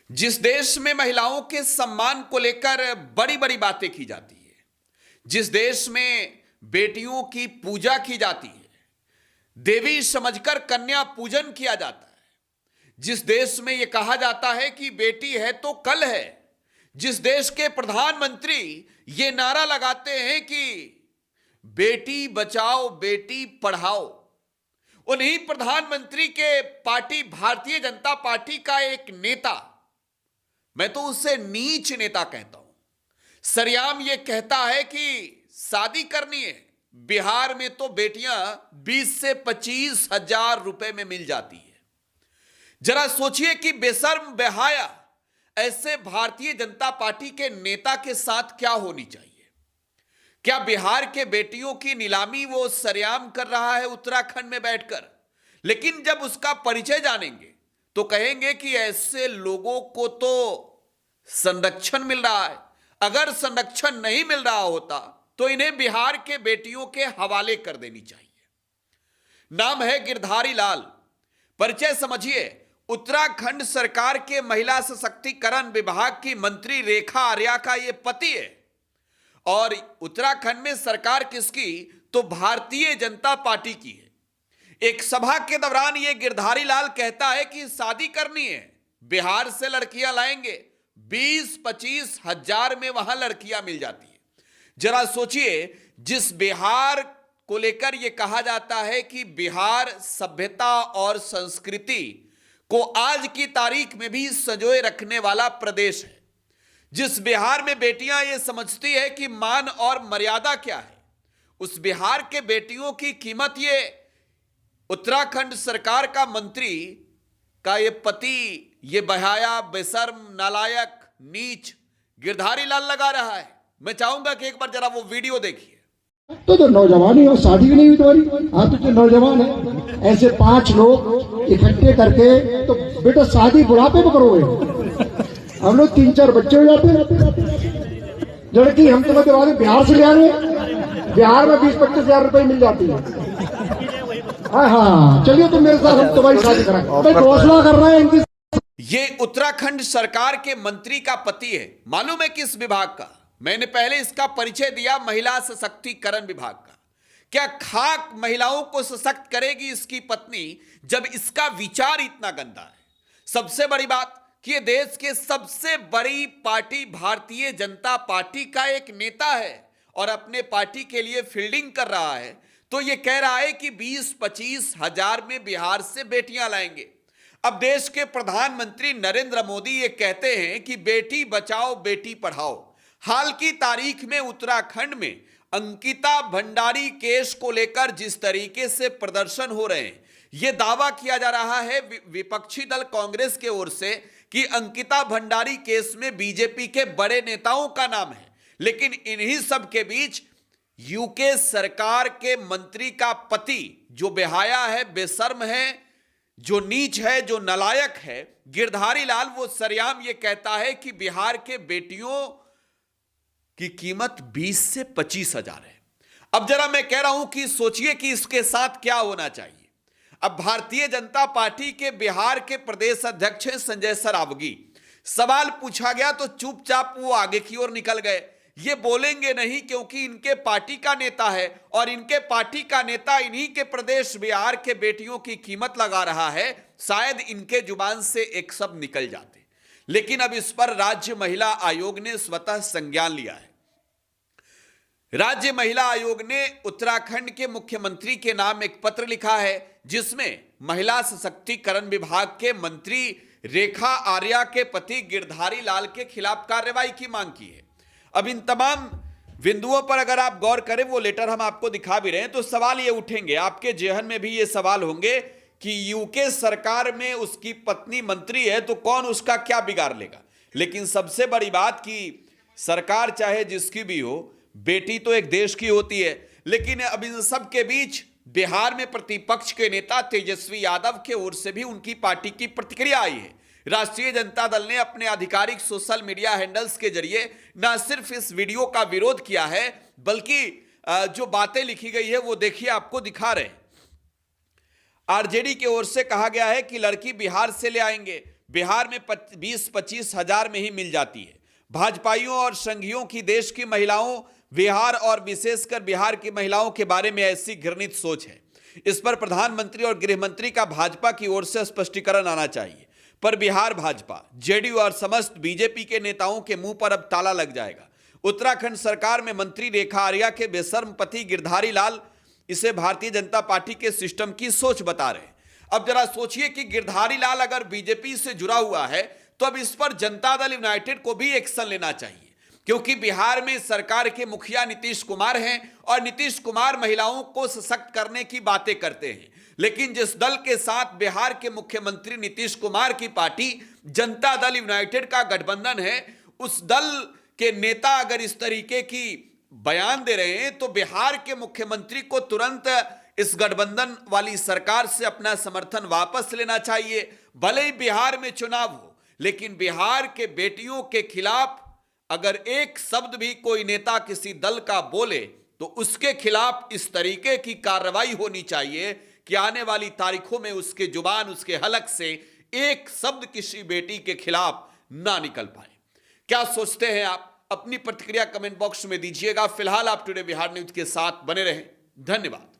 जिस देश में महिलाओं के सम्मान को लेकर बड़ी बड़ी बातें की जाती है, जिस देश में बेटियों की पूजा की जाती है, देवी समझकर कन्या पूजन किया जाता है, जिस देश में यह कहा जाता है कि बेटी है तो कल है, जिस देश के प्रधानमंत्री ये नारा लगाते हैं कि बेटी बचाओ बेटी पढ़ाओ, उन्हीं प्रधानमंत्री के पार्टी भारतीय जनता पार्टी का एक नेता, मैं तो उसे नीच नेता कहता हूं, सरेआम यह कहता है कि शादी करनी है। बिहार में तो बेटियां 20 से 25 हजार रुपए में मिल जाती है। जरा सोचिए कि बेशर्म बेहाया ऐसे भारतीय जनता पार्टी के नेता के साथ क्या होनी चाहिए। क्या बिहार के बेटियों की नीलामी वो सरेआम कर रहा है उत्तराखंड में बैठकर, लेकिन जब उसका परिचय जानेंगे तो कहेंगे कि ऐसे लोगों को तो संरक्षण मिल रहा है। अगर संरक्षण नहीं मिल रहा होता तो इन्हें बिहार के बेटियों के हवाले कर देनी चाहिए। नाम है गिरधारी लाल। परिचय समझिए, उत्तराखंड सरकार के महिला सशक्तिकरण विभाग की मंत्री रेखा आर्या का यह पति है। और उत्तराखंड में सरकार किसकी, तो भारतीय जनता पार्टी की है। एक सभा के दौरान यह गिरधारी लाल कहता है कि शादी करनी है, बिहार से लड़कियां लाएंगे, 20-25 हजार में वहां लड़कियां मिल जाती है। जरा सोचिए, जिस बिहार को लेकर यह कहा जाता है कि बिहार सभ्यता और संस्कृति को आज की तारीख में भी संजोए रखने वाला प्रदेश है, जिस बिहार में बेटियां ये समझती है कि मान और मर्यादा क्या है, उस बिहार के बेटियों की कीमत ये उत्तराखंड सरकार का मंत्री का ये पति, ये बहाया बेशर्म नालायक नीच गिरधारी लाल लगा रहा है। मैं चाहूंगा कि एक बार जरा वो वीडियो देखिए। तो नौजवान ही हो, शादी भी नहीं हुई तुम्हारी। हाँ तो नौजवान है, ऐसे 5 लोग इकट्ठे करके तो बेटा शादी बुढ़ापे में करोगे। हम लोग 3-4 बच्चे हो जाते हैं। लड़की हम तुम्हें दिवा दें, बिहार से ले आए, बिहार में 20-25 हजार रुपए मिल जाती है। हाँ चलिए तुम मेरे साथ, हम तुम्हारी शादी कराएं। घोषणा कर रहे हैं इनकी। ये उत्तराखंड सरकार के मंत्री का पति है। मालूम है किस विभाग का? मैंने पहले इसका परिचय दिया, महिला सशक्तिकरण विभाग का। क्या खाक महिलाओं को सशक्त करेगी इसकी पत्नी, जब इसका विचार इतना गंदा है। सबसे बड़ी बात कि ये देश के सबसे बड़ी पार्टी भारतीय जनता पार्टी का एक नेता है और अपने पार्टी के लिए फील्डिंग कर रहा है, तो ये कह रहा है कि 20-25 हजार में बिहार से बेटियां लाएंगे। अब देश के प्रधानमंत्री नरेंद्र मोदी ये कहते हैं कि बेटी बचाओ बेटी पढ़ाओ। हाल की तारीख में उत्तराखंड में अंकिता भंडारी केस को लेकर जिस तरीके से प्रदर्शन हो रहे हैं, यह दावा किया जा रहा है विपक्षी दल कांग्रेस के ओर से कि अंकिता भंडारी केस में बीजेपी के बड़े नेताओं का नाम है, लेकिन इन्हीं सब के बीच यूके सरकार के मंत्री का पति, जो बेहाया है, बेशर्म है, जो नीच है, जो नालायक है, गिरधारी लाल, वो सरेआम ये कहता है कि बिहार के बेटियों की कीमत 20 से 25 हजार है। अब जरा मैं कह रहा हूं कि सोचिए कि इसके साथ क्या होना चाहिए। अब भारतीय जनता पार्टी के बिहार के प्रदेश अध्यक्ष हैं संजय सरावगी। सवाल पूछा गया तो चुपचाप वो आगे की ओर निकल गए। ये बोलेंगे नहीं क्योंकि इनके पार्टी का नेता है और इनके पार्टी का नेता इन्हीं के प्रदेश बिहार के बेटियों की कीमत लगा रहा है। शायद इनके जुबान से एक शब्द निकल जाते, लेकिन अब इस पर राज्य महिला आयोग ने स्वतः संज्ञान लिया है। राज्य महिला आयोग ने उत्तराखंड के मुख्यमंत्री के नाम एक पत्र लिखा है, जिसमें महिला सशक्तिकरण विभाग के मंत्री रेखा आर्या के पति गिरधारी लाल के खिलाफ कार्रवाई की मांग की है। अब इन तमाम बिंदुओं पर अगर आप गौर करें, वो लेटर हम आपको दिखा भी रहे हैं, तो सवाल ये उठेंगे, आपके जेहन में भी ये सवाल होंगे कि यूके सरकार में उसकी पत्नी मंत्री है तो कौन उसका क्या बिगाड़ लेगा। लेकिन सबसे बड़ी बात कि सरकार चाहे जिसकी भी हो, बेटी तो एक देश की होती है। लेकिन अब इन सब के बीच बिहार में प्रतिपक्ष के नेता तेजस्वी यादव के ओर से भी उनकी पार्टी की प्रतिक्रिया आई है। राष्ट्रीय जनता दल ने अपने आधिकारिक सोशल मीडिया हैंडल्स के जरिए न सिर्फ इस वीडियो का विरोध किया है, बल्कि जो बातें लिखी गई है वो देखिए, आपको दिखा रहे हैं। आरजेडी की ओर से कहा गया है कि लड़की बिहार से ले आएंगे, बिहार में 20-25 हजार में ही मिल जाती है। भाजपाइयों और संघियों की देश की महिलाओं, बिहार और विशेषकर बिहार की महिलाओं के बारे में ऐसी घृणित सोच है। इस पर प्रधानमंत्री और गृह मंत्री का भाजपा की ओर से स्पष्टीकरण आना चाहिए। पर बिहार भाजपा, जेडीयू और समस्त बीजेपी के नेताओं के मुंह पर अब ताला लग जाएगा। उत्तराखंड सरकार में मंत्री रेखा आर्या के बेशर्म पति गिरधारी लाल इसे भारतीय जनता पार्टी के सिस्टम की सोच बता रहे हैं। अब जरा सोचिए कि गिरधारी लाल अगर बीजेपी से जुड़ा हुआ है तो अब इस पर जनता दल यूनाइटेड को भी एक्शन लेना चाहिए, क्योंकि बिहार में सरकार के मुखिया नीतीश कुमार हैं और नीतीश कुमार महिलाओं को सशक्त करने की बातें करते हैं। लेकिन जिस दल के साथ बिहार के मुख्यमंत्री नीतीश कुमार की पार्टी जनता दल यूनाइटेड का गठबंधन है, उस दल के नेता अगर इस तरीके की बयान दे रहे हैं तो बिहार के मुख्यमंत्री को तुरंत इस गठबंधन वाली सरकार से अपना समर्थन वापस लेना चाहिए। भले ही बिहार में चुनाव हो, लेकिन बिहार के बेटियों के खिलाफ अगर एक शब्द भी कोई नेता किसी दल का बोले तो उसके खिलाफ इस तरीके की कार्रवाई होनी चाहिए कि आने वाली तारीखों में उसके जुबान, उसके हलक से एक शब्द किसी बेटी के खिलाफ ना निकल पाए। क्या सोचते हैं आप? अपनी प्रतिक्रिया कमेंट बॉक्स में दीजिएगा। फिलहाल आप टुडे बिहार न्यूज के साथ बने रहें। धन्यवाद।